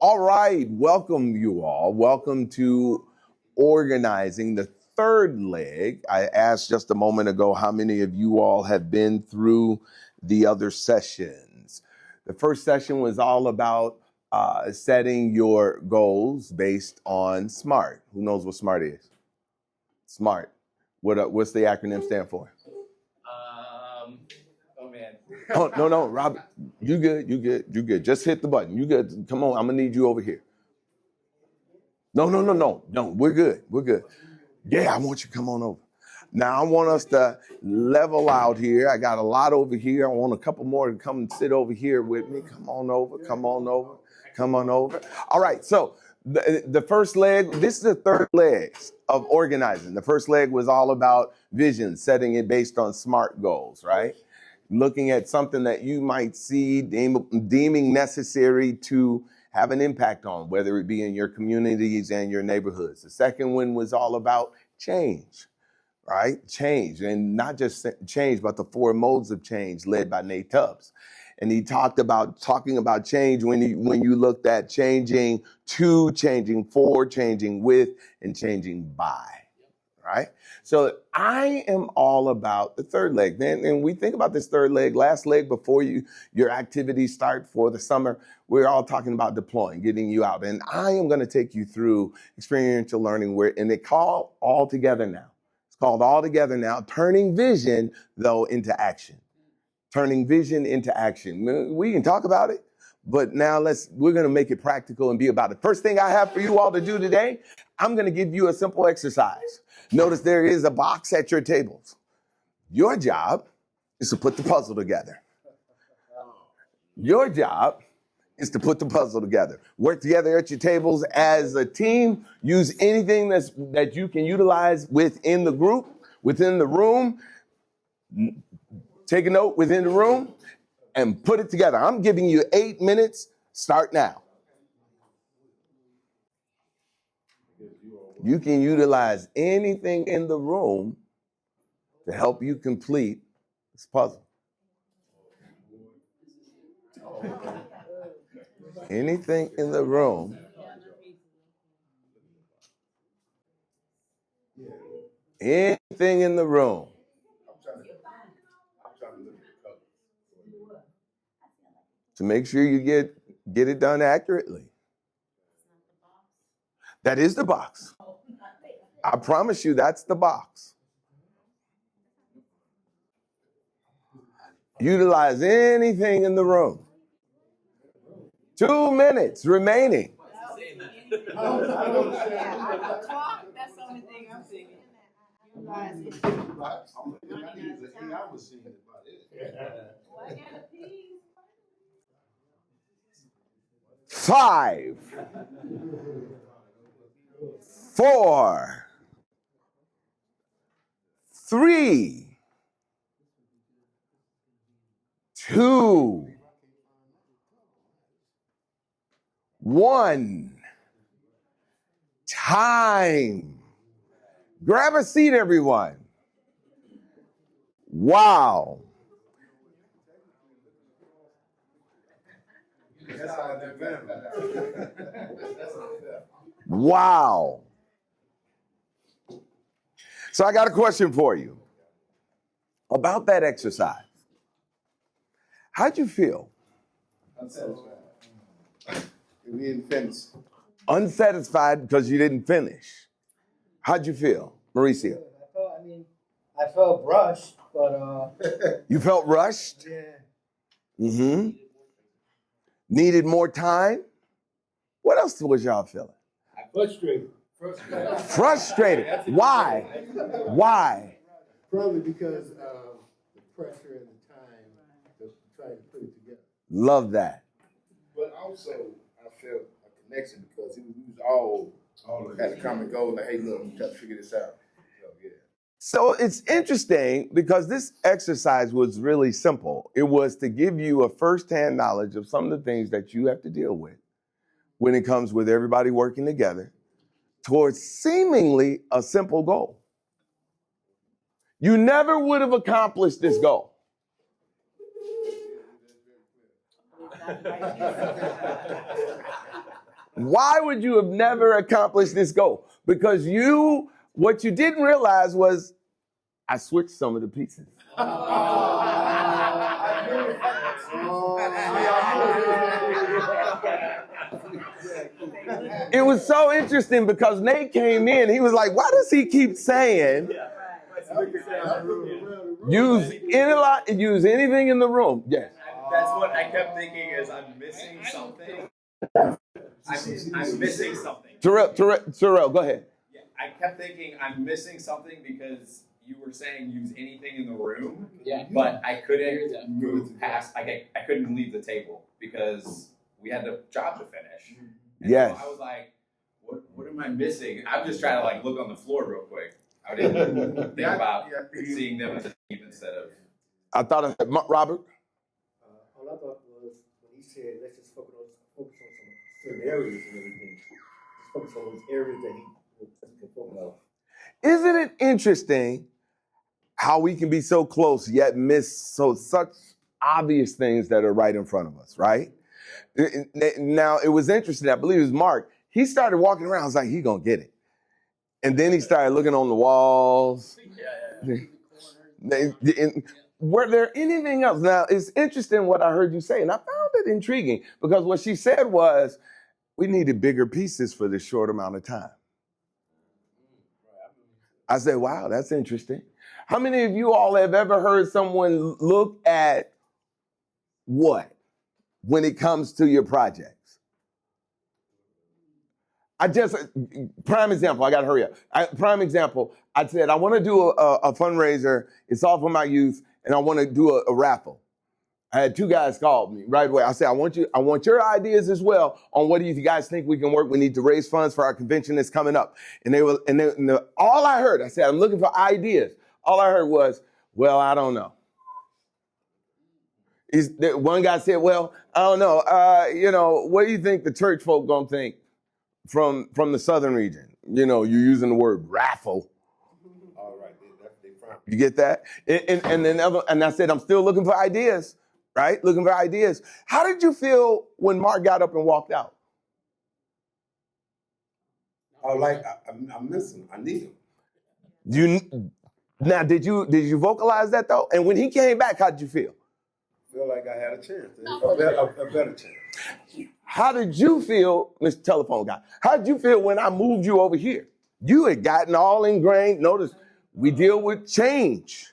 All right, welcome you all. Welcome to organizing the third leg. I asked just a moment ago how many of you all have been through the other sessions. The first session was all about setting your goals based on SMART. Who knows what SMART is? SMART. What's the acronym stand for? Oh man. Oh, no, Rob, you good. Just hit the button. You good. Come on, I'm gonna need you over here. No, we're good. Yeah, I want you to come on over. Now, I want us to level out here. I got a lot over here. I want a couple more to come and sit over here with me. Come on over. All right, so the first leg, this is the third leg of organizing. The first leg was all about vision, setting it based on SMART goals, right? Looking at something that you might see deeming necessary to have an impact on, whether it be in your communities and your neighborhoods. The second one was all about change, right? Change, and not just change, but the 4 modes of change led by Nate Tubbs. And he talking about change when you looked at changing to, changing for, changing with, and changing by. Right? So I am all about the third leg. And we think about this third leg, last leg before your activities start for the summer. We're all talking about deploying, getting you out. And I am going to take you through experiential learning and it's called All Together Now. It's called All Together Now, turning vision, though, into action. Turning vision into action. We can talk about it, but now we're going to make it practical and be about it. First thing I have for you all to do today, I'm going to give you a simple exercise. Notice there is a box at your tables. Your job is to put the puzzle together. Your job is to put the puzzle together. Work together at your tables as a team. Use anything that you can utilize within the group, within the room. Take a note within the room and put it together. I'm giving you 8 minutes. Start now. You can utilize anything in the room to help you complete this puzzle. Anything in the room. Anything in the room. To make sure you get it done accurately. That is the box. I promise you that's the box. Utilize anything in the room. 2 minutes remaining. That's the only thing I'm thinking. Five, 4, 3, 2, 1. Time. Grab a seat, everyone. Wow. Wow. So I got a question for you about that exercise. How'd you feel? Unsatisfied. We didn't finish. Unsatisfied because you didn't finish. How'd you feel, Mauricio? I felt rushed, but You felt rushed? yeah. Mm-hmm. Needed more time? What else was y'all feeling? Frustrated. Frustrated. Why? Why? Probably because of the pressure and the time to try to put it together. Love that. But also, I felt a connection because we was all had a common goal. Like, hey, look, we try to figure this out. So, yeah. So it's interesting because this exercise was really simple. It was to give you a firsthand knowledge of some of the things that you have to deal with when it comes with everybody working together towards seemingly a simple goal. You never would have accomplished this goal. Why would you have never accomplished this goal? Because what you didn't realize was I switched some of the pieces. It was so interesting because Nate came in. He was like, why does he keep saying use anything in the room? Yes. That's what I kept thinking is I'm missing something. I'm missing something. Terrell, go ahead. Yeah, I kept thinking I'm missing something because you were saying use anything in the room. Yeah. But I couldn't move past. I couldn't leave the table because we had the job to finish. And Yes. so I was like, what am I missing? I'm just trying to like look on the floor real quick. I didn't think about seeing them as a team instead of. I thought of Robert. All I thought was when he said, let's just focus on some certain areas and everything. Just focus on those areas that he can focus on. Isn't it interesting how we can be so close yet miss such obvious things that are right in front of us, right? Now, it was interesting. I believe it was Mark. He started walking around. I was like, he gonna get it. And then he started looking on the walls. Were there anything else? Now, it's interesting what I heard you say, and I found it intriguing because what she said was, we needed bigger pieces for this short amount of time. I said, wow, that's interesting. How many of you all have ever heard someone look at what when it comes to your projects? Prime example, I got to hurry up. Prime example, I said, I want to do a fundraiser. It's all for my youth, and I want to do a raffle. I had two guys call me right away. I said, I want your ideas as well on what do you guys think we can work? We need to raise funds for our convention that's coming up. And all I heard, I said, I'm looking for ideas. All I heard was, well, I don't know. One guy said, well, I don't know. What do you think the church folk gonna think from the southern region? You're using the word raffle. All right, they fine. You get that? And I said, I'm still looking for ideas, right? Looking for ideas. How did you feel when Mark got up and walked out? I'm missing. I need him. Now, did you vocalize that though? And when he came back, how did you feel? Feel like I had a chance, a better chance. How did you feel, Mr. Telephone Guy? How did you feel when I moved you over here? You had gotten all ingrained. Notice we deal with change.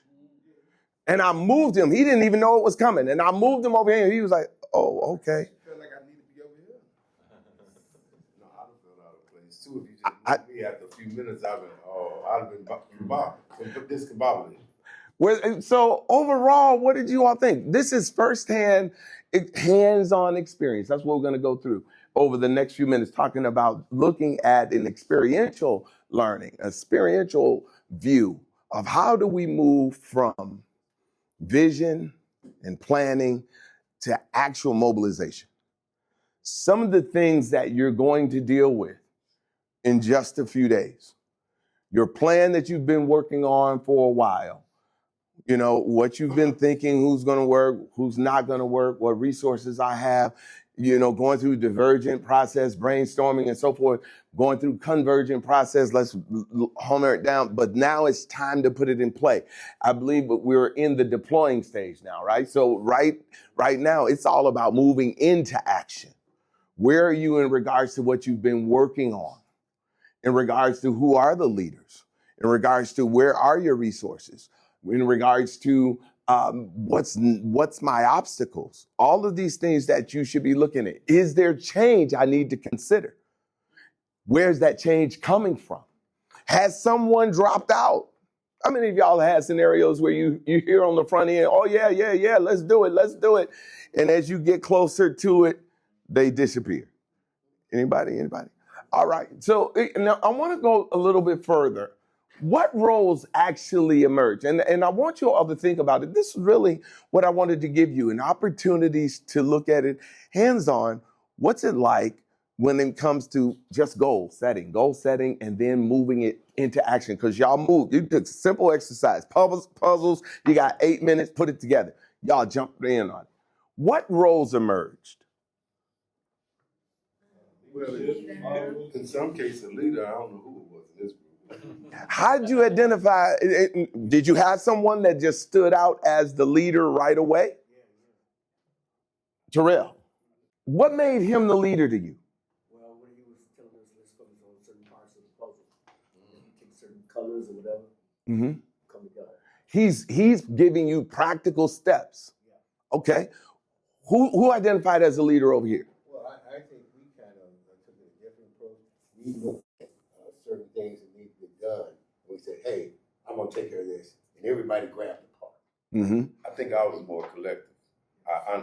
And I moved him. He didn't even know it was coming. And I moved him over here. And he was like, oh, okay. I feel like I need to be over here. No, I don't feel out of place too. If you just moved me after a few minutes, I'd have been discombobulated. So overall, what did you all think? This is firsthand, hands-on experience. That's what we're going to go through over the next few minutes, talking about looking at an experiential learning, experiential view of how do we move from vision and planning to actual mobilization. Some of the things that you're going to deal with in just a few days. Your plan that you've been working on for a while. What you've been thinking, who's going to work, who's not going to work, what resources I have, going through divergent process, brainstorming and so forth, going through convergent process. Let's hammer it down. But now it's time to put it in play. I believe we're in the deploying stage now, right? So right now, it's all about moving into action. Where are you in regards to what you've been working on? In regards to who are the leaders? In regards to where are your resources? In regards to what's my obstacles? All of these things that you should be looking at. Is there change I need to consider? Where's that change coming from? Has someone dropped out? How many of y'all had scenarios where you hear on the front end, oh, yeah, let's do it. And as you get closer to it, they disappear. Anybody? All right. So now I want to go a little bit further. What roles actually emerge? And I want you all to think about it. This is really what I wanted to give you, an opportunity to look at it hands-on. What's it like when it comes to just goal setting, and then moving it into action? Because y'all moved. You did simple exercise, puzzles. You got 8 minutes, put it together. Y'all jumped in on it. What roles emerged? Well, in some cases, a leader, I don't know who it was in this group. How did you identify? Did you have someone that just stood out as the leader right away? Terrell. What made him the leader to you? Well, when he was telling us, let's focus on certain parts of the puzzle. And he takes certain colors or whatever, Mm-hmm. come together. He's giving you practical steps. Okay. Who identified as a leader over here? Well, I think we kind of took a different approach. We looked at certain things that need to be done. We said, hey, I'm going to take care of this. And everybody grabbed the part. Mm-hmm. I think I was more collective.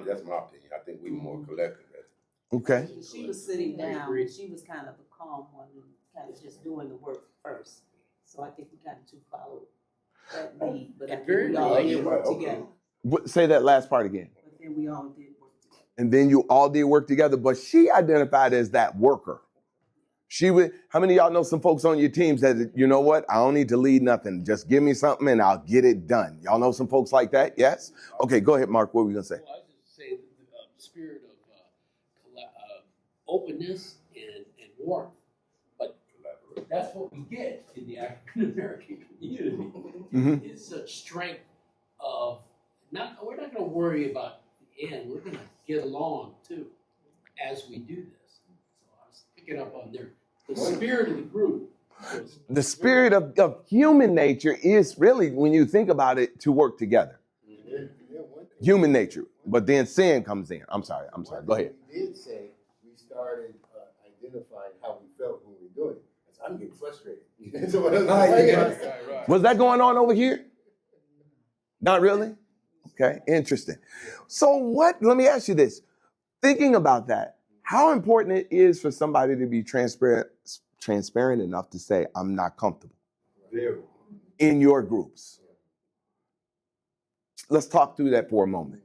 That's my opinion. I think we were more collective. Okay. She was sitting down, and she was kind of a calm one and kind of just doing the work first. So I think we kind of followed that lead, but I think we all did work together. Say that last part again. But then we all did work together. And then you all did work together, but she identified as that worker. She would. How many of y'all know some folks on your teams that, you know what, I don't need to lead nothing. Just give me something and I'll get it done. Y'all know some folks like that? Yes? Okay, go ahead, Mark. What were we going to say? Well, I was just saying the spirit of openness and warmth. But that's what we get in the African American community. Mhm. Is such strength of we're not going to worry about the end. We're going to get along too as we do this. So I was picking up on the spirit of the group. The spirit of human nature is really, when you think about it, to work together. Human nature. But then sin comes in. I'm sorry. Go ahead. We did say we started identifying how we felt when we were doing it. I'm getting frustrated. So what Right. Was that going on over here? Not really? Okay, interesting. So let me ask you this. Thinking about that, how important it is for somebody to be transparent enough to say, I'm not comfortable Very. in your groups. Let's talk through that for a moment.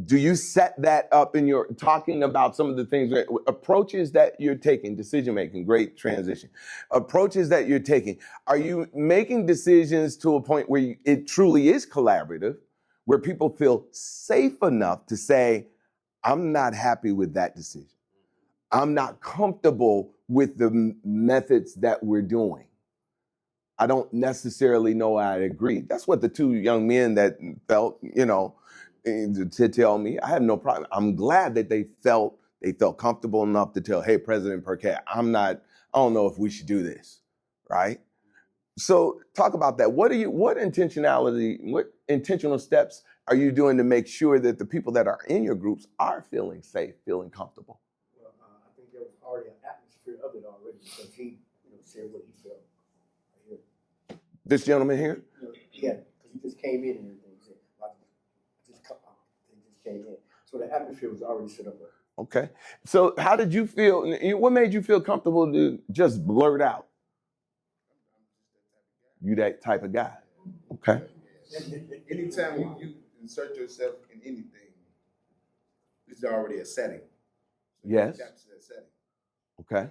Do you set that up in your talking about some of the things, approaches that you're taking, decision making, great transition, approaches that you're taking? Are you making decisions to a point where it truly is collaborative, where people feel safe enough to say, I'm not happy with that decision. I'm not comfortable with the methods that we're doing. I don't necessarily know I agree. That's what the two young men that felt, to tell me. I have no problem. I'm glad that they felt comfortable enough to tell, hey, President Purkett, I don't know if we should do this, right? So talk about that. What intentional steps are you doing to make sure that the people that are in your groups are feeling safe, feeling comfortable? Well, I think there was already an atmosphere of it already because he, said what he felt. Right here. This gentleman here? Yeah, because he just came in and everything. He said, he just came in. So the atmosphere was already set up. Okay. So how did you feel? What made you feel comfortable to just blurt out? You that type of guy. Okay. Anytime you insert yourself in anything, it's already a setting. Yes. That's that setting. Okay.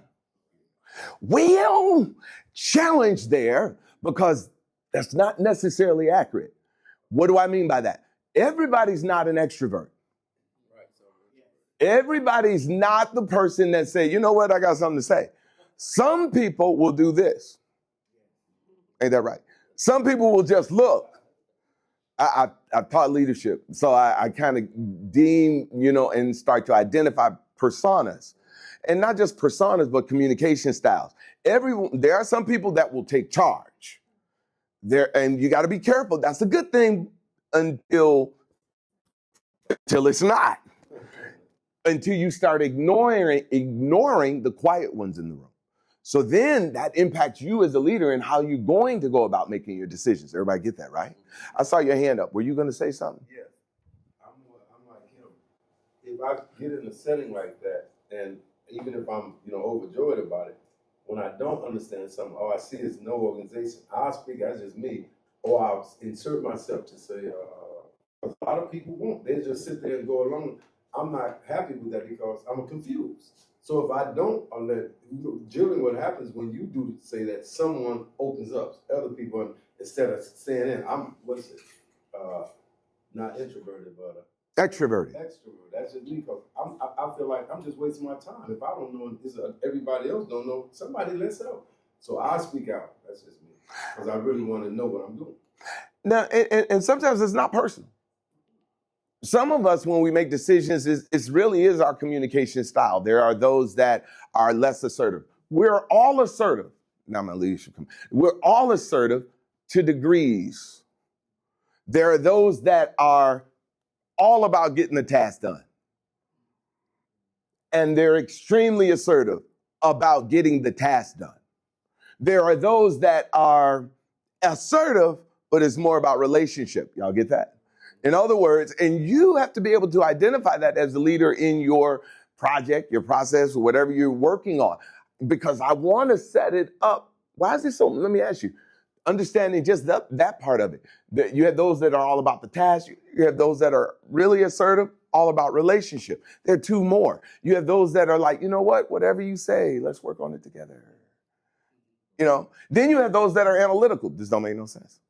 Well, challenge there, because that's not necessarily accurate. What do I mean by that? Everybody's not an extrovert. Everybody's not the person that say, you know what, I got something to say. Some people will do this. Ain't that right? Some people will just look. I've taught leadership, so I kind of deem, and start to identify personas. And not just personas, but communication styles. There are some people that will take charge. And you got to be careful. That's a good thing until it's not. Until you start ignoring the quiet ones in the room. So then that impacts you as a leader and how you're going to go about making your decisions. Everybody get that, right? I saw your hand up. Were you going to say something? Yeah. I'm like him. If I get in a setting like that, and even if I'm, overjoyed about it, when I don't understand something, all I see is no organization, I'll speak, that's just me, or I'll insert myself to say, a lot of people won't. They just sit there and go along. I'm not happy with that because I'm confused. So if I don't, generally what happens when you do say that, someone opens up, other people, instead of staying in, not introverted, but Extroverted. extrovert. That's just me because I feel feel like I'm just wasting my time. If I don't know, everybody else don't know, somebody let's help. So I speak out. That's just me. Because I really want to know what I'm doing. Now, and sometimes it's not personal. Some of us, when we make decisions, it really is our communication style. There are those that are less assertive. We're all assertive. Now my leadership. We're all assertive to degrees. There are those that are all about getting the task done. And they're extremely assertive about getting the task done. There are those that are assertive, but it's more about relationship. Y'all get that? In other words, and you have to be able to identify that as the leader in your project, your process, or whatever you're working on. Because I want to set it up. Why is this so? Let me ask you. Understanding just that part of it. That you have those that are all about the task. You have those that are really assertive, all about relationship. There are two more. You have those that are like, you know what? Whatever you say, let's work on it together. You know. Then you have those that are analytical. This don't make no sense.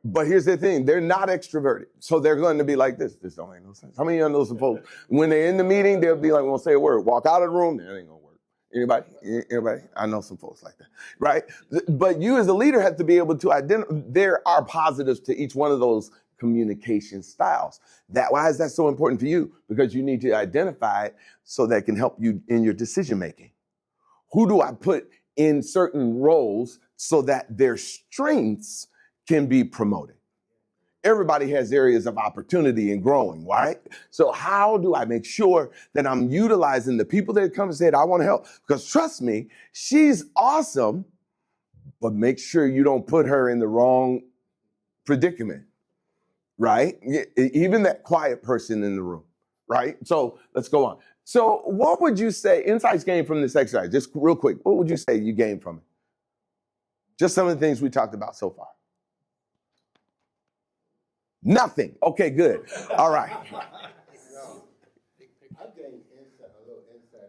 But here's the thing, they're not extroverted. So they're going to be like this. This don't make no sense. How many of you know some folks, when they're in the meeting, they'll be like, won't say a word. Walk out of the room, that ain't gonna work. Anybody? Anybody? I know some folks like that, right? But you as a leader have to be able to identify, there are positives to each one of those communication styles. Why is that so important for you? Because you need to identify it so that can help you in your decision making. Who do I put in certain roles so that their strengths can be promoted? Everybody has areas of opportunity and growing, right? So how do I make sure that I'm utilizing the people that come and say, I want to help? Because trust me, she's awesome, but make sure you don't put her in the wrong predicament, right? Even that quiet person in the room, right? So let's go on. So what would you say, insights gained from this exercise, just real quick, what would you say you gained from it? Just some of the things we talked about so far. Nothing. Okay, good. All right. I gained a little insight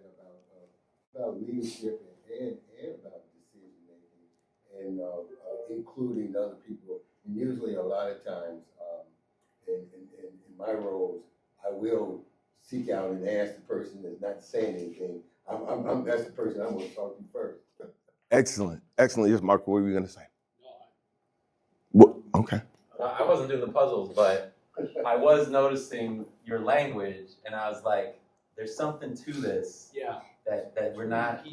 about leadership and about decision making and including other people. And usually, a lot of times, in my roles, I will seek out and ask the person that's not saying anything. That's the person I'm going to talk to first. Excellent. Excellent. Yes, Mark, what were you going to say? Okay. I wasn't doing the puzzles, but I was noticing your language, and I was like, "There's something to this, Yeah. that we're not,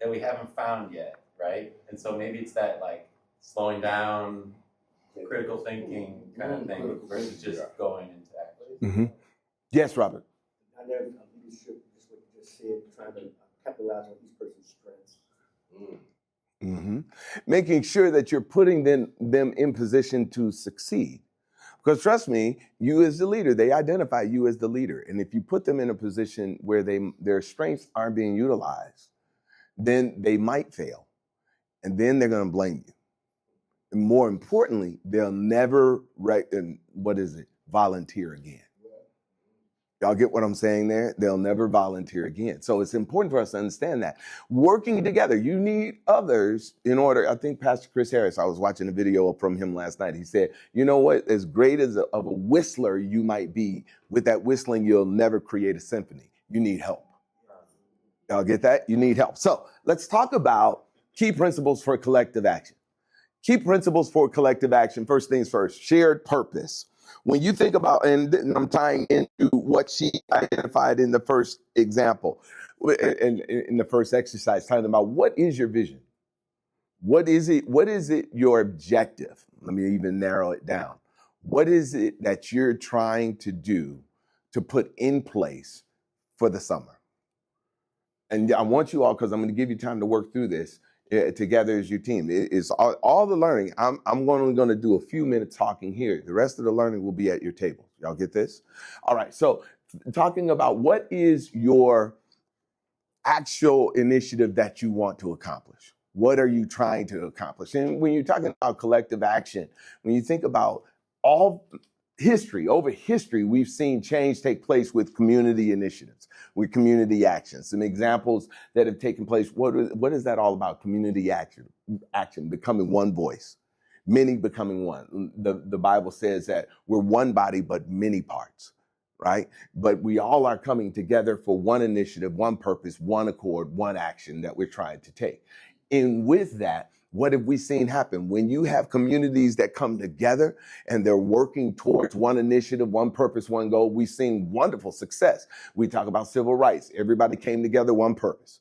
that we haven't found yet, right?" And so maybe it's that like slowing down, critical thinking kind of thing versus just going into action. Mm-hmm. Yes, Robert. I never leadership, just what you just said, trying to capitalize on each person's strengths. Mm-hmm. Making sure that you're putting them in position to succeed. Because trust me, you as the leader, they identify you as the leader. And if you put them in a position where their strengths aren't being utilized, then they might fail. And then they're going to blame you. And more importantly, they'll never, volunteer again. Y'all get what I'm saying there? They'll never volunteer again. So it's important for us to understand that. Working together, you need others in order. I think Pastor Chris Harris, I was watching a video from him last night. He said, you know what? As great as of a whistler you might be, with that whistling, you'll never create a symphony. You need help. Y'all get that? You need help. So let's talk about key principles for collective action. Key principles for collective action. First things first, shared purpose. When you think about, and I'm tying into what she identified in the first example, in the first exercise, talking about what is your vision? What is it? What is it your objective? Let me even narrow it down. What is it that you're trying to do to put in place for the summer? And I want you all, because I'm going to give you time to work through this together as your team. It's all the learning. I'm only going to do a few minutes talking here. The rest of the learning will be at your table. Y'all get this? All right. So talking about what is your actual initiative that you want to accomplish? What are you trying to accomplish? And when you're talking about collective action, when you think about all over history, we've seen change take place with community initiatives, with community actions. Some examples that have taken place. What is that all about? Community action, becoming one voice, many becoming one. The Bible says that we're one body, but many parts, right? But we all are coming together for one initiative, one purpose, one accord, one action that we're trying to take. And with that, what have we seen happen? When you have communities that come together and they're working towards one initiative, one purpose, one goal, we've seen wonderful success. We talk about civil rights. Everybody came together, one purpose,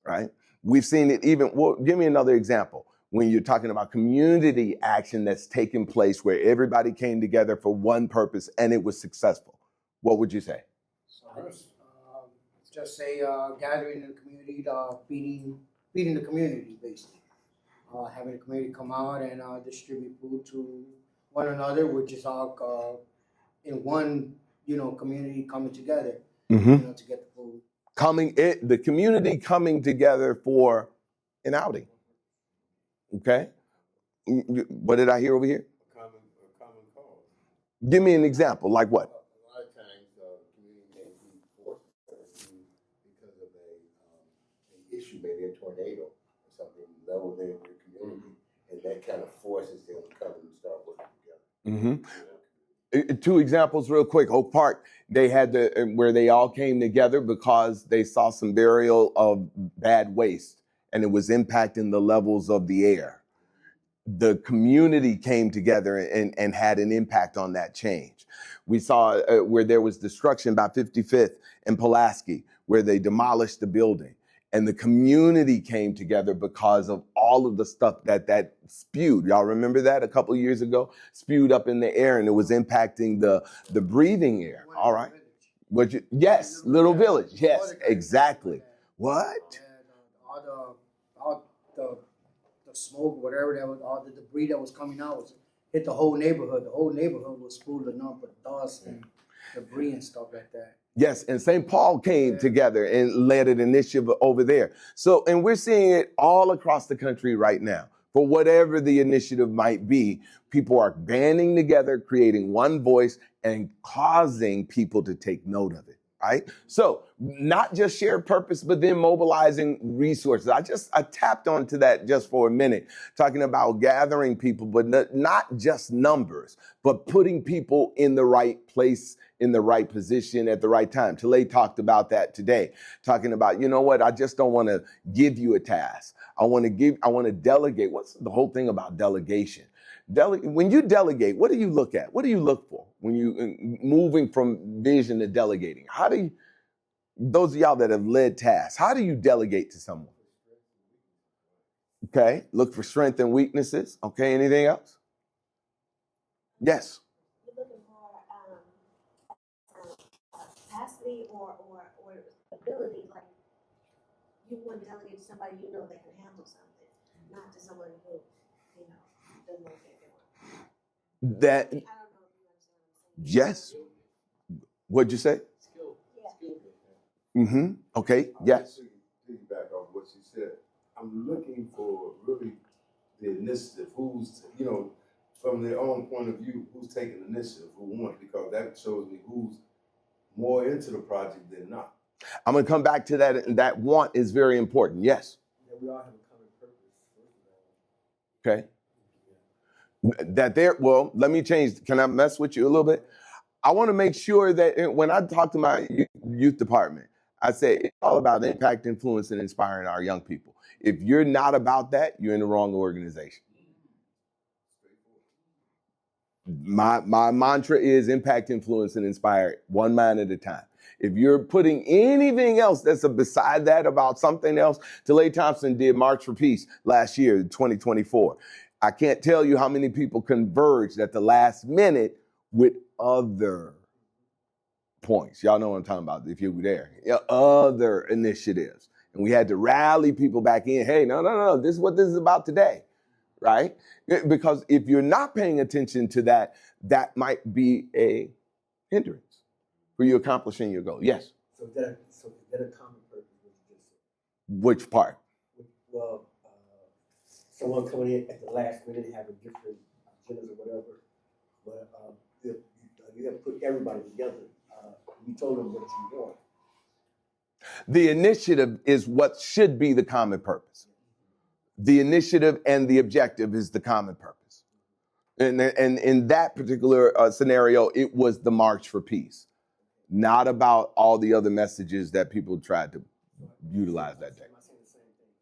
right? We've seen it even, well, give me another example. When you're talking about community action that's taking place where everybody came together for one purpose and it was successful, what would you say? Just say gathering in the community, feeding the community, basically. Having the community come out and distribute food to one another, which is all in one, community coming together, Mm-hmm. to get the food. The community coming together for an outing. Okay. What did I hear over here? A common cause. Give me an example. Like what? A lot of times, community may be forced because of an issue, maybe a tornado or something level there in the community, and that kind of forces them to come and start working together. Mm-hmm. Two examples real quick. Oak Park, they had where they all came together because they saw some burial of bad waste and it was impacting the levels of the air. The community came together and had an impact on that change. We saw where there was destruction by 55th and Pulaski, where they demolished the building. And the community came together because of all of the stuff that spewed. Y'all remember that a couple of years ago? Spewed up in the air and it was impacting the breathing air. All right. Yes, Little Village. Yes, exactly. What? All the smoke, whatever that was, all the debris that was coming out hit the whole neighborhood. The whole neighborhood was spooling up with dust and debris and stuff like that. Yes, and St. Paul came together and led an initiative over there. So, and we're seeing it all across the country right now. For whatever the initiative might be, people are banding together, creating one voice and causing people to take note of it, right? So not just shared purpose, but then mobilizing resources. I tapped onto that just for a minute, talking about gathering people, but not just numbers, but putting people in the right place, in the right position at the right time. Tale talked about that today, talking about, you know what, I just don't want to give you a task. I want to delegate. What's the whole thing about delegation? When you delegate, what do you look at? What do you look for when you moving from vision to delegating? How do you, those of y'all that have led tasks, how do you delegate to someone? Okay, look for strength and weaknesses. Okay, anything else? Yes. You're looking for capacity or ability, like you want to delegate to somebody you know that can handle something, not to someone who, doesn't know what they're doing. That, I don't know if you understand what I'm saying. yes. What'd you say? Skill. Yeah. Mm-hmm. Okay, yes. Piggyback off what she said. I'm looking for really the initiative. Who's, from their own point of view, who's taking initiative, who wants, because that shows me who's more into the project than not. I'm going to come back to that. And that want is very important. Yes. Yeah, we all have a common purpose. Okay. Well, let me change. Can I mess with you a little bit? I want to make sure that when I talk to my youth department, I say it's all about impact, influence, and inspiring our young people. If you're not about that, you're in the wrong organization. My mantra is impact, influence, and inspire one mind at a time. If you're putting anything else that's beside that about something else, Tale Thompson did March for Peace last year, 2024. I can't tell you how many people converged at the last minute with other points. Y'all know what I'm talking about if you were there. Other initiatives. And we had to rally people back in. Hey, no. This is what this is about today, right? Because if you're not paying attention to that, that might be a hindrance for you accomplishing your goal. Yes? So is that a common purpose, what you just said? Which part? Well, someone coming in at the last minute having different agendas or whatever, but you have to put everybody together. You told them what you want. The initiative is what should be the common purpose. The initiative and the objective is the common purpose. And in that particular scenario, it was the March for Peace. not about all the other messages that people tried to utilize that day.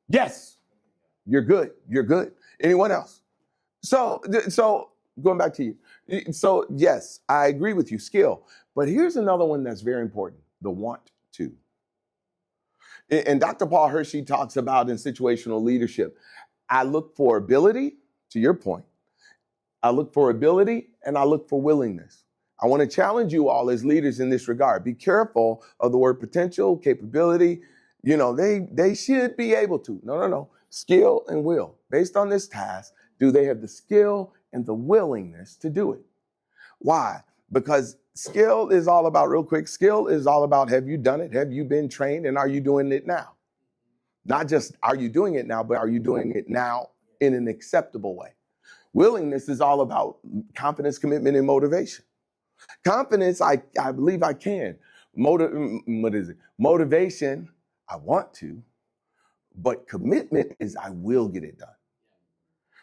Yes, you're good. You're good. Anyone else? So going back to you. So yes, I agree with you, skill. But here's another one that's very important, the want to. And Dr. Paul Hershey talks about in situational leadership, I look for ability, to your point. I look for ability and I look for willingness. I want to challenge you all as leaders in this regard. Be careful of the word potential, capability. You know, they should be able to. No. Skill and will. Based on this task, do they have the skill and the willingness to do it? Why? Because skill is all about, real quick, skill is all about, have you done it? Have you been trained? And are you doing it now? Not just are you doing it now, but are you doing it now in an acceptable way? Willingness is all about confidence, commitment, and motivation. Confidence, I believe I can. What is it? Motivation, I want to. But commitment is I will get it done.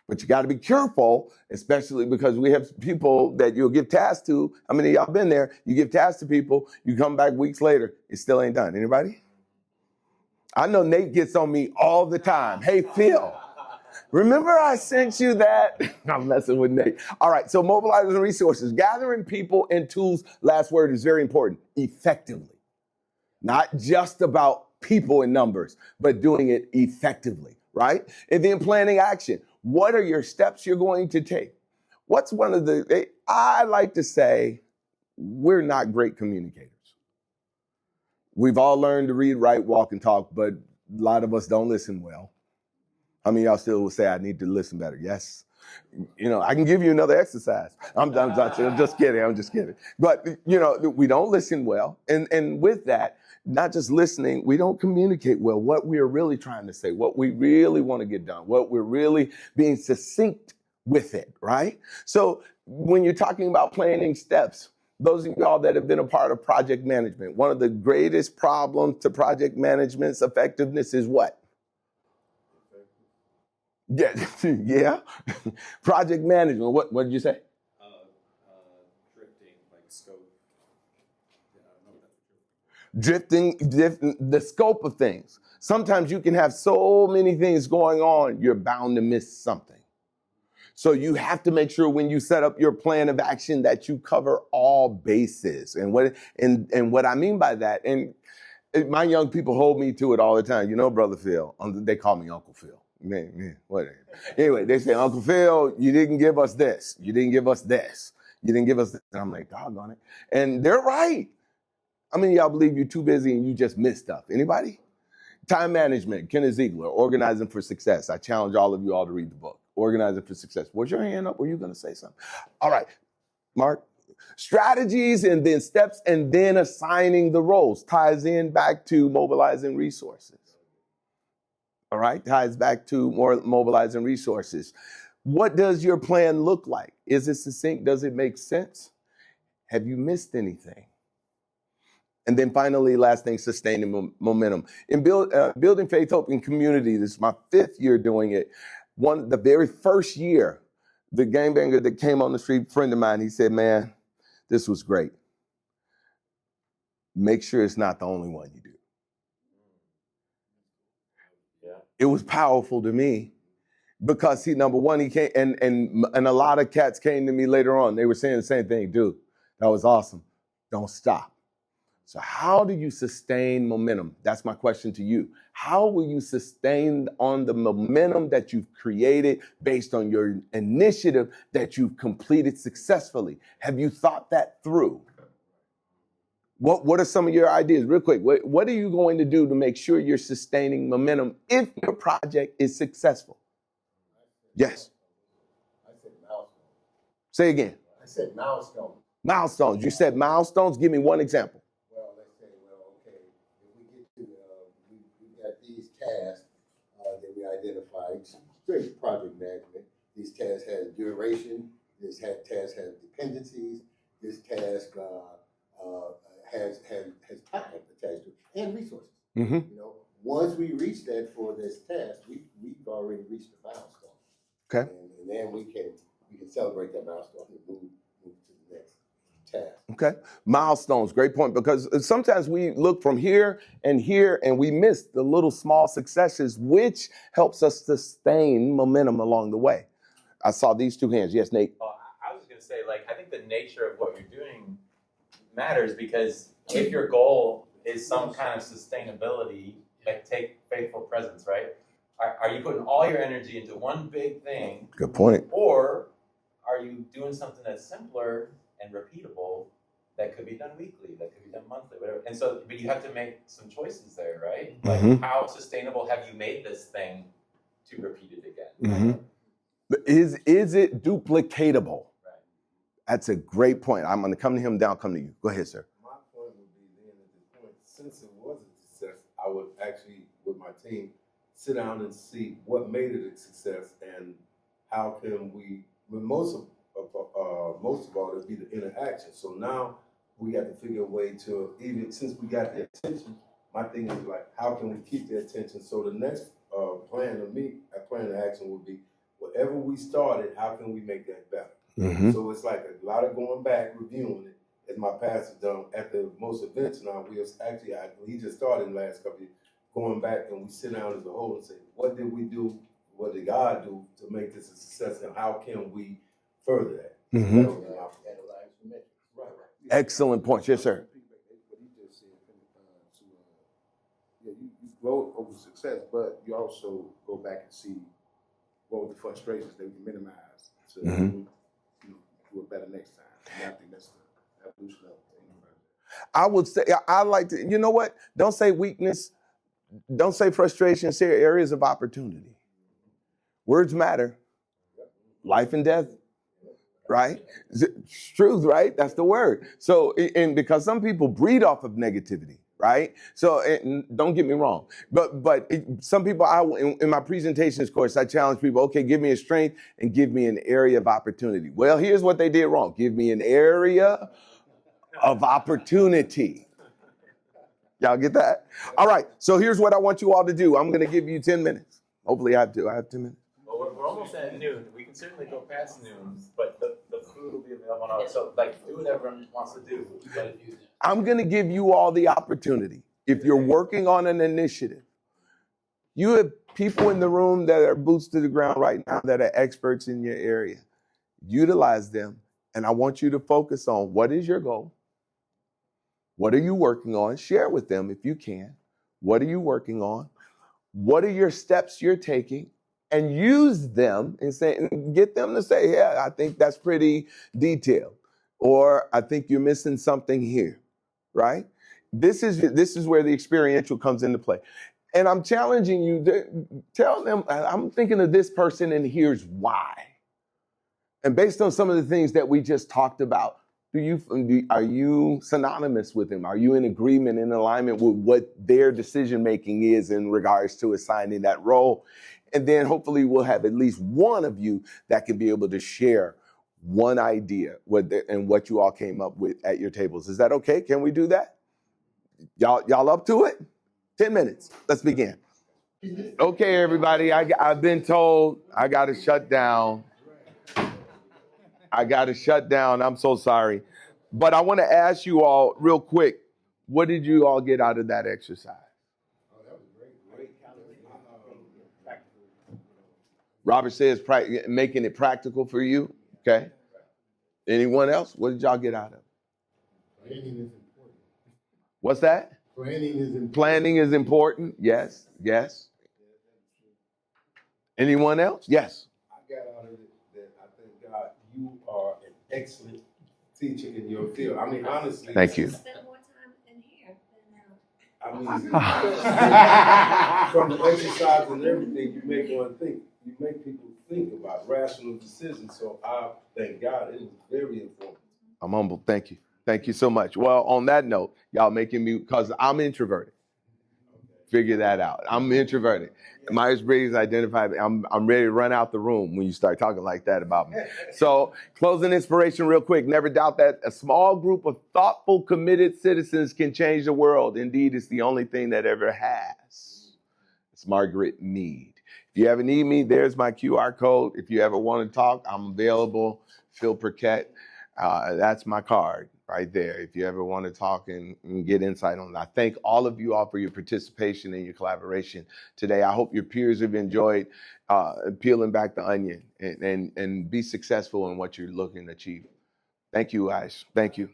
But you got to be careful, especially because we have people that you'll give tasks to. How many of y'all been there? You give tasks to people, you come back weeks later, it still ain't done. Anybody? I know Nate gets on me all the time. Hey, Phil, remember I sent you that? I'm messing with Nate. All right, so mobilizing resources, gathering people and tools, last word is very important, effectively. Not just about people and numbers, but doing it effectively, right? And then planning action. What are your steps you're going to take? What's one of the, I like to say, we're not great communicators. We've all learned to read, write, walk, and talk, but a lot of us don't listen well. How many of y'all still will say, I need to listen better? Yes. You know, I can give you another exercise. I'm just kidding. But, you know, we don't listen well. And with that, not just listening, we don't communicate well what we are really trying to say, what we really want to get done, what we're really being succinct with it, right? So when you're talking about planning steps, those of y'all that have been a part of project management, one of the greatest problems to project management's effectiveness is what? Yeah. Project management. What did you say? Drifting, like scope. Yeah, I don't know Drifting, the scope of things. Sometimes you can have so many things going on, you're bound to miss something. So you have to make sure when you set up your plan of action that you cover all bases. And what I mean by that, and my young people hold me to it all the time. You know, Brother Phil, they call me Uncle Phil. Man, whatever. Anyway, they say, Uncle Phil, you didn't give us this. You didn't give us this. You didn't give us this. And I'm like, doggone it. And they're right. How many of y'all believe you're too busy and you just miss stuff? Anybody? Time management, Kenneth Ziegler, Organizing for Success. I challenge all of you all to read the book, Organizing for Success. Was your hand up? Were you going to say something? All right, Mark. Strategies and then steps and then assigning the roles ties in back to mobilizing resources. All right, ties back to more mobilizing resources. What does your plan look like? Is it succinct? Does it make sense? Have you missed anything? And then finally, last thing, sustaining momentum. In building faith, hope, and community, this is my 5th year doing it. The very first year, the gangbanger that came on the street, friend of mine, he said, man, this was great. Make sure it's not the only one you do. Yeah. It was powerful to me because number one, he came and a lot of cats came to me later on. They were saying the same thing, dude, that was awesome. Don't stop. So how do you sustain momentum? That's my question to you. How will you sustain on the momentum that you've created based on your initiative that you've completed successfully? Have you thought that through? What are some of your ideas? Real quick, what are you going to do to make sure you're sustaining momentum if your project is successful? Yes. I said milestone. Say again. I said milestone. Milestones. You said milestones. Give me one example. Well, let's say, okay, if we get to, we got these tasks that we identified, straight project management. These tasks have duration. This task has dependencies. This task has time attached to it and resources. Mm-hmm. You know, once we reach that for this task, we've already reached the milestone. Okay. And then we can celebrate that milestone and move to the next. task. Okay. Milestones, great point, because sometimes we look from here and we miss the little small successes, which helps us sustain momentum along the way. I saw these two hands. Yes, Nate. Oh, I was going to say, like, I think the nature of what you're doing matters, because if your goal is some kind of sustainability, like take faithful presence, right? Are you putting all your energy into one big thing? Good point. Or are you doing something that's simpler and repeatable that could be done weekly, that could be done monthly, whatever? And so, but you have to make some choices there, right? Like, how sustainable have you made this thing to repeat it again? Is it duplicatable? Right. That's a great point. I'm going to come to him, down, come to you. Go ahead, sir. My point would be then at this point, since it was a success, I would actually, with my team, sit down and see what made it a success and how can we, most of all, it'd be the interaction. So now we got to figure a way to, even since we got the attention, my thing is like, how can we keep the attention? So the next plan of action would be, whatever we started, how can we make that better? So it's like a lot of going back, reviewing it, as my pastor done at the most events now. We was actually, he just started in the last couple of years, going back and we sit down as a whole and say, what did we do? What did God do to make this a success? And how can we further that? Right. Excellent point. Yes, sir. What he just said, you grow over success, but you also go back and see what were the frustrations that we can minimize to do it better next time. And I think that's the evolution of things. I would say, I like to, you know what? Don't say weakness. Don't say frustration. Say areas of opportunity. Words matter. Life and death. Right? It's truth, right? That's the word. So, and because some people breed off of negativity, right? So, don't get me wrong, but some people, in my presentations course, I challenge people, okay, give me a strength and give me an area of opportunity. Well, here's what they did wrong. Give me an area of opportunity. Y'all get that? All right. So here's what I want you all to do. I'm going to give you 10 minutes. Hopefully I have 10 minutes. Well, we're almost at noon. We can certainly go past noon, but the food will be available now. So, like, do what everyone wants to do. I'm going to give you all the opportunity. If you're working on an initiative, you have people in the room that are boots to the ground right now that are experts in your area. Utilize them. And I want you to focus on, what is your goal? What are you working on? Share with them if you can. What are you working on? What are your steps you're taking? And use them and get them to say, yeah, I think that's pretty detailed. Or I think you're missing something here, right? This is where the experiential comes into play. And I'm challenging you to tell them, I'm thinking of this person and here's why. And based on some of the things that we just talked about, are you synonymous with them? Are you in agreement, in alignment with what their decision making is in regards to assigning that role? And then hopefully we'll have at least one of you that can be able to share one idea and what you all came up with at your tables. Is that okay? Can we do that? Y'all up to it? 10 minutes. Let's begin. Okay, everybody. I've been told I got to shut down. I'm so sorry. But I want to ask you all real quick, what did you all get out of that exercise? Robert says making it practical for you. Okay. Anyone else? What did y'all get out of it? Planning is important. What's that? Planning is important. Planning is important. Yes. Anyone else? Yes. I got out of it that I thank God you are an excellent teacher in your field. I mean, honestly. Thank you. Spend more time in here than now. I mean, from the exercise and everything, you make one think. You make people think about rational decisions. So I thank God. It was very informative. I'm humbled. Thank you. Thank you so much. Well, on that note, y'all making me, because I'm introverted. Figure that out. I'm introverted. Myers-Briggs identified me. I'm ready to run out the room when you start talking like that about me. So, closing inspiration real quick. Never doubt that a small group of thoughtful, committed citizens can change the world. Indeed, it's the only thing that ever has. It's Margaret Mead. If you ever need me, there's my QR code. If you ever want to talk, I'm available. Phil Purkett. That's my card. right there. If you ever want to talk and get insight on that. I thank all of you all for your participation and your collaboration today. I hope your peers have enjoyed peeling back the onion and be successful in what you're looking to achieve. Thank you, guys. Thank you.